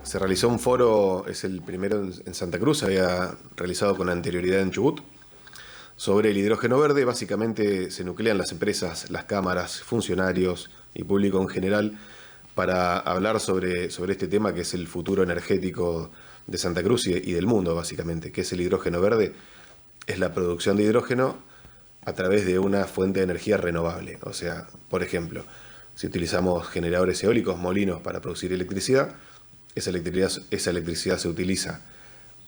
Se realizó un foro, es el primero en Santa Cruz, había realizado con anterioridad en Chubut, sobre el hidrógeno verde. Básicamente se nuclean las empresas, las cámaras, funcionarios y público en general para hablar sobre este tema que es el futuro energético de Santa Cruz y del mundo, básicamente, que es el hidrógeno verde. Es la producción de hidrógeno a través de una fuente de energía renovable. O sea, por ejemplo, si utilizamos generadores eólicos, molinos para producir electricidad, esa electricidad se utiliza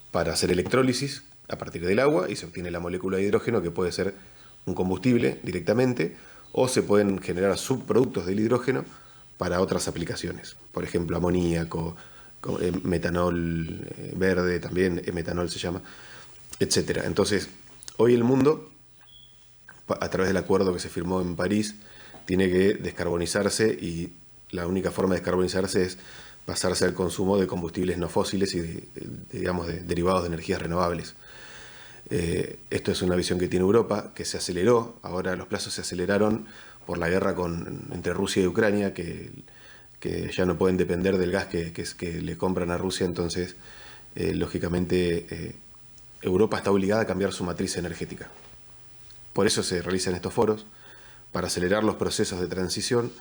para hacer electrólisis a partir del agua y se obtiene la molécula de hidrógeno, que puede ser un combustible directamente, o se pueden generar subproductos del hidrógeno para otras aplicaciones. Por ejemplo, amoníaco, metanol verde, también metanol se llama, etcétera. Entonces, hoy el mundo, a través del acuerdo que se firmó en París, tiene que descarbonizarse, y la única forma de descarbonizarse es pasarse al consumo de combustibles no fósiles y de derivados de energías renovables. Esto es una visión que tiene Europa, que se aceleró. Ahora los plazos se aceleraron por la guerra entre Rusia y Ucrania, que ya no pueden depender del gas que le compran a Rusia. Entonces, lógicamente, Europa está obligada a cambiar su matriz energética. Por eso se realizan estos foros, para acelerar los procesos de transición.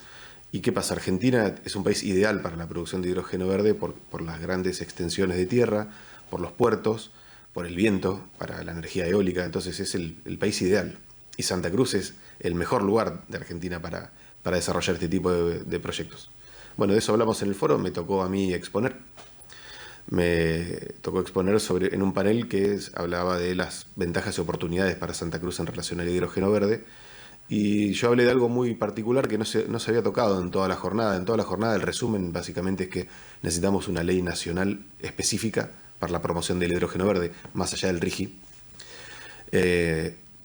¿Y qué pasa? Argentina es un país ideal para la producción de hidrógeno verde por las grandes extensiones de tierra, por los puertos, por el viento, para la energía eólica. Entonces es el país ideal. Y Santa Cruz es el mejor lugar de Argentina para desarrollar este tipo de proyectos. Bueno, de eso hablamos en el foro. Me tocó a mí exponer. Me tocó exponer en un panel que hablaba de las ventajas y oportunidades para Santa Cruz en relación al hidrógeno verde. Y yo hablé de algo muy particular que no se había tocado en toda la jornada. En toda la jornada el resumen básicamente es que necesitamos una ley nacional específica para la promoción del hidrógeno verde, más allá del RIGI.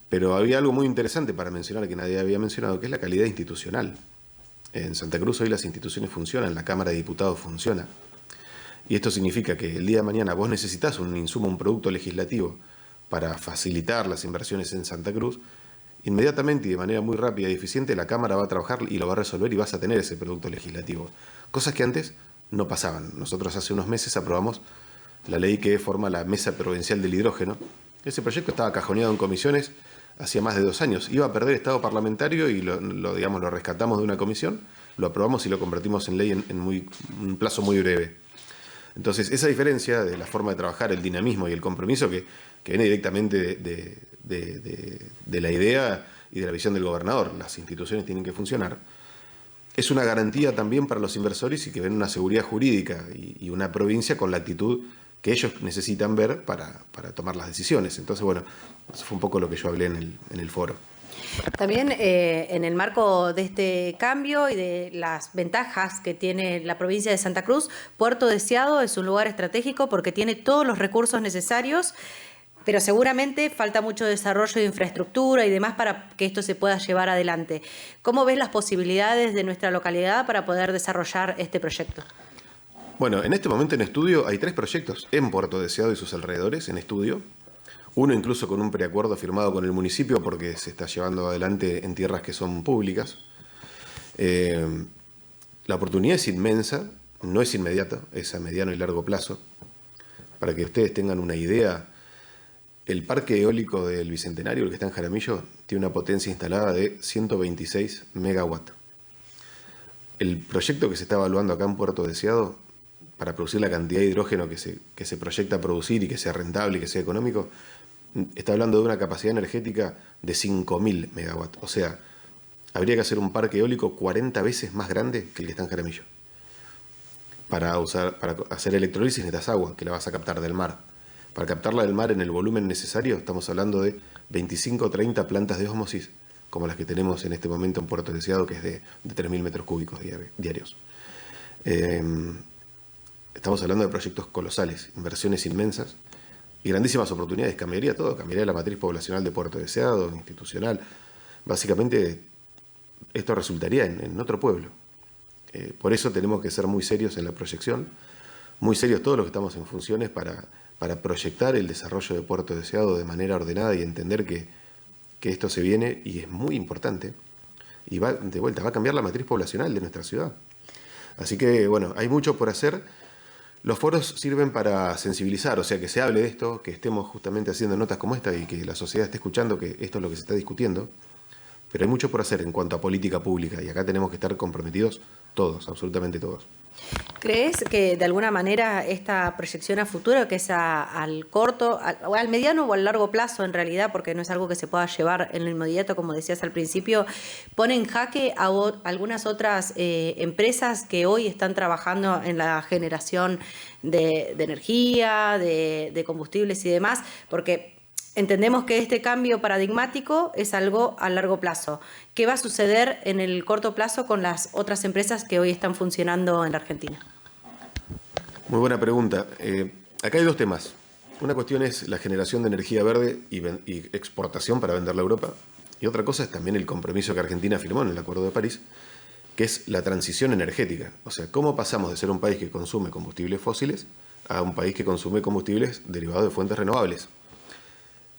Pero había algo muy interesante para mencionar que nadie había mencionado, que es la calidad institucional. En Santa Cruz hoy las instituciones funcionan, la Cámara de Diputados funciona. Y esto significa que el día de mañana vos necesitas un insumo, un producto legislativo para facilitar las inversiones en Santa Cruz. Inmediatamente y de manera muy rápida y eficiente la Cámara va a trabajar y lo va a resolver, y vas a tener ese producto legislativo. Cosas que antes no pasaban. Nosotros hace unos meses aprobamos la ley que forma la Mesa Provincial del Hidrógeno. Ese proyecto estaba cajoneado en comisiones hacía más de 2 años. Iba a perder estado parlamentario y lo rescatamos de una comisión, lo aprobamos y lo convertimos en ley en un plazo muy breve. Entonces, esa diferencia de la forma de trabajar, el dinamismo y el compromiso que viene directamente de la idea y de la visión del gobernador, las instituciones tienen que funcionar, es una garantía también para los inversores, y que ven una seguridad jurídica y una provincia con la actitud que ellos necesitan ver para tomar las decisiones. Entonces, bueno, eso fue un poco lo que yo hablé en el foro. También en el marco de este cambio y de las ventajas que tiene la provincia de Santa Cruz, Puerto Deseado es un lugar estratégico porque tiene todos los recursos necesarios, pero seguramente falta mucho desarrollo de infraestructura y demás para que esto se pueda llevar adelante. ¿Cómo ves las posibilidades de nuestra localidad para poder desarrollar este proyecto? Bueno, en este momento en estudio hay 3 proyectos en Puerto Deseado y sus alrededores en estudio. Uno incluso con un preacuerdo firmado con el municipio, porque se está llevando adelante en tierras que son públicas. La oportunidad es inmensa, no es inmediata, es a mediano y largo plazo. Para que ustedes tengan una idea, el parque eólico del Bicentenario, el que está en Jaramillo, tiene una potencia instalada de 126 megawatts. El proyecto que se está evaluando acá en Puerto Deseado, para producir la cantidad de hidrógeno que se proyecta producir y que sea rentable y que sea económico, está hablando de una capacidad energética de 5.000 megawatts. O sea, habría que hacer un parque eólico 40 veces más grande que el que está en Jaramillo. Para hacer electrólisis necesitas agua, que la vas a captar del mar. Para captarla del mar en el volumen necesario, estamos hablando de 25 o 30 plantas de ósmosis, como las que tenemos en este momento en Puerto Deseado, que es de 3.000 metros cúbicos diarios. Estamos hablando de proyectos colosales, inversiones inmensas y grandísimas oportunidades. Cambiaría todo, cambiaría la matriz poblacional de Puerto Deseado, institucional. Básicamente, esto resultaría en otro pueblo. Por eso tenemos que ser muy serios en la proyección, muy serios todos los que estamos en funciones para proyectar el desarrollo de Puerto Deseado de manera ordenada y entender que esto se viene y es muy importante. Y va a cambiar la matriz poblacional de nuestra ciudad. Así que, bueno, hay mucho por hacer. Los foros sirven para sensibilizar, o sea, que se hable de esto, que estemos justamente haciendo notas como esta y que la sociedad esté escuchando que esto es lo que se está discutiendo. Pero hay mucho por hacer en cuanto a política pública y acá tenemos que estar comprometidos todos, absolutamente todos. ¿Crees que de alguna manera esta proyección a futuro, que es al corto, al mediano o al largo plazo en realidad, porque no es algo que se pueda llevar en lo inmediato, como decías al principio, pone en jaque a algunas otras empresas que hoy están trabajando en la generación de energía, de combustibles y demás? Porque entendemos que este cambio paradigmático es algo a largo plazo. ¿Qué va a suceder en el corto plazo con las otras empresas que hoy están funcionando en la Argentina? Muy buena pregunta. Acá hay dos temas. Una cuestión es la generación de energía verde y exportación para venderla a Europa. Y otra cosa es también el compromiso que Argentina firmó en el Acuerdo de París, que es la transición energética. O sea, cómo pasamos de ser un país que consume combustibles fósiles a un país que consume combustibles derivados de fuentes renovables.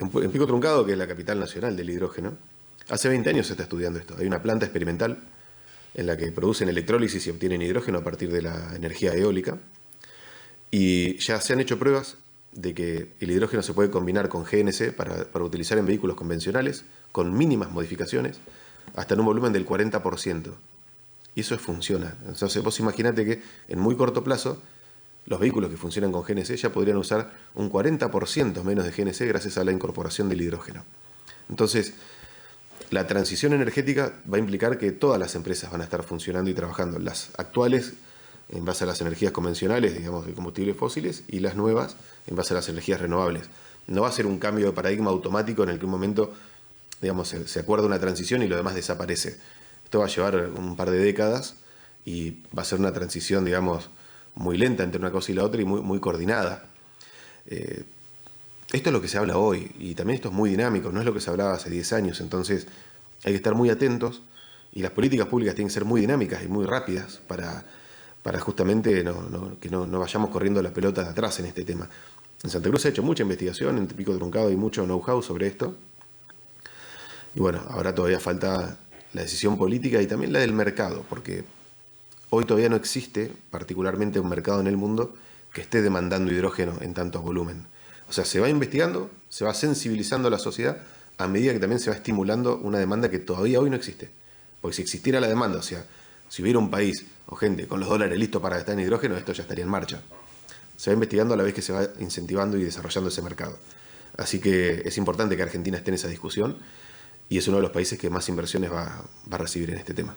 En Pico Truncado, que es la capital nacional del hidrógeno, hace 20 años se está estudiando esto. Hay una planta experimental en la que producen electrólisis y obtienen hidrógeno a partir de la energía eólica. Y ya se han hecho pruebas de que el hidrógeno se puede combinar con GNC para utilizar en vehículos convencionales, con mínimas modificaciones, hasta en un volumen del 40%. Y eso funciona. Entonces vos imaginate que en muy corto plazo los vehículos que funcionan con GNC ya podrían usar un 40% menos de GNC gracias a la incorporación del hidrógeno. Entonces, la transición energética va a implicar que todas las empresas van a estar funcionando y trabajando. Las actuales en base a las energías convencionales, digamos, de combustibles fósiles, y las nuevas en base a las energías renovables. No va a ser un cambio de paradigma automático en el que un momento, digamos, se acuerda una transición y lo demás desaparece. Esto va a llevar un par de décadas y va a ser una transición, digamos, muy lenta entre una cosa y la otra y muy coordinada. Esto es lo que se habla hoy y también esto es muy dinámico, no es lo que se hablaba hace 10 años, entonces hay que estar muy atentos y las políticas públicas tienen que ser muy dinámicas y muy rápidas para justamente que no vayamos corriendo la pelota de atrás en este tema. En Santa Cruz se ha hecho mucha investigación, en Pico Truncado hay mucho know-how sobre esto y bueno, ahora todavía falta la decisión política y también la del mercado, porque hoy todavía no existe particularmente un mercado en el mundo que esté demandando hidrógeno en tanto volumen. O sea, se va investigando, se va sensibilizando a la sociedad a medida que también se va estimulando una demanda que todavía hoy no existe. Porque si existiera la demanda, o sea, si hubiera un país o gente con los dólares listos para gastar en hidrógeno, esto ya estaría en marcha. Se va investigando a la vez que se va incentivando y desarrollando ese mercado. Así que es importante que Argentina esté en esa discusión y es uno de los países que más inversiones va a recibir en este tema.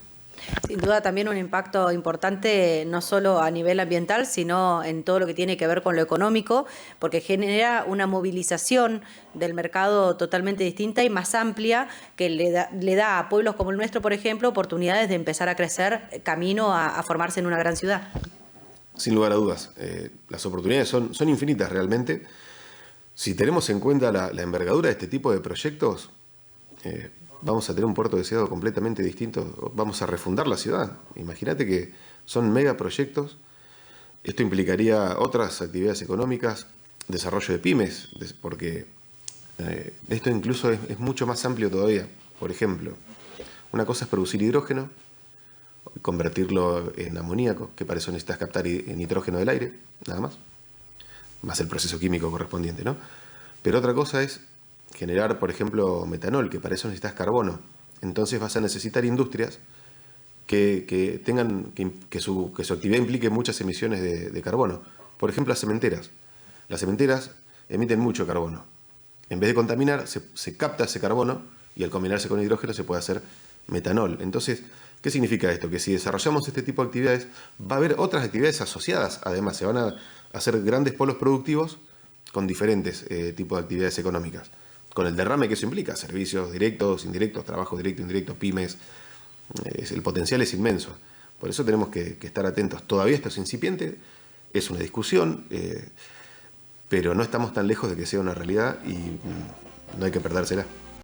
Sin duda también un impacto importante no solo a nivel ambiental, sino en todo lo que tiene que ver con lo económico, porque genera una movilización del mercado totalmente distinta y más amplia que le da a pueblos como el nuestro, por ejemplo, oportunidades de empezar a crecer camino a formarse en una gran ciudad. Sin lugar a dudas, las oportunidades son infinitas realmente. Si tenemos en cuenta la envergadura de este tipo de proyectos, vamos a tener un puerto deseado completamente distinto, vamos a refundar la ciudad. Imagínate que son megaproyectos, esto implicaría otras actividades económicas, desarrollo de pymes, porque esto incluso es mucho más amplio todavía. Por ejemplo, una cosa es producir hidrógeno, convertirlo en amoníaco, que para eso necesitas captar nitrógeno del aire, nada más el proceso químico correspondiente, ¿no? Pero otra cosa es generar, por ejemplo, metanol, que para eso necesitas carbono. Entonces vas a necesitar industrias que tengan que su actividad implique muchas emisiones de carbono. Por ejemplo, las cementeras. Las cementeras emiten mucho carbono. En vez de contaminar, se capta ese carbono y al combinarse con hidrógeno se puede hacer metanol. Entonces, ¿qué significa esto? Que si desarrollamos este tipo de actividades, va a haber otras actividades asociadas. Además, se van a hacer grandes polos productivos con diferentes tipos de actividades económicas. Con el derrame que eso implica, servicios directos, indirectos, trabajo directo, indirecto, pymes, el potencial es inmenso. Por eso tenemos que estar atentos. Todavía esto es incipiente, es una discusión, pero no estamos tan lejos de que sea una realidad y no hay que perdérsela.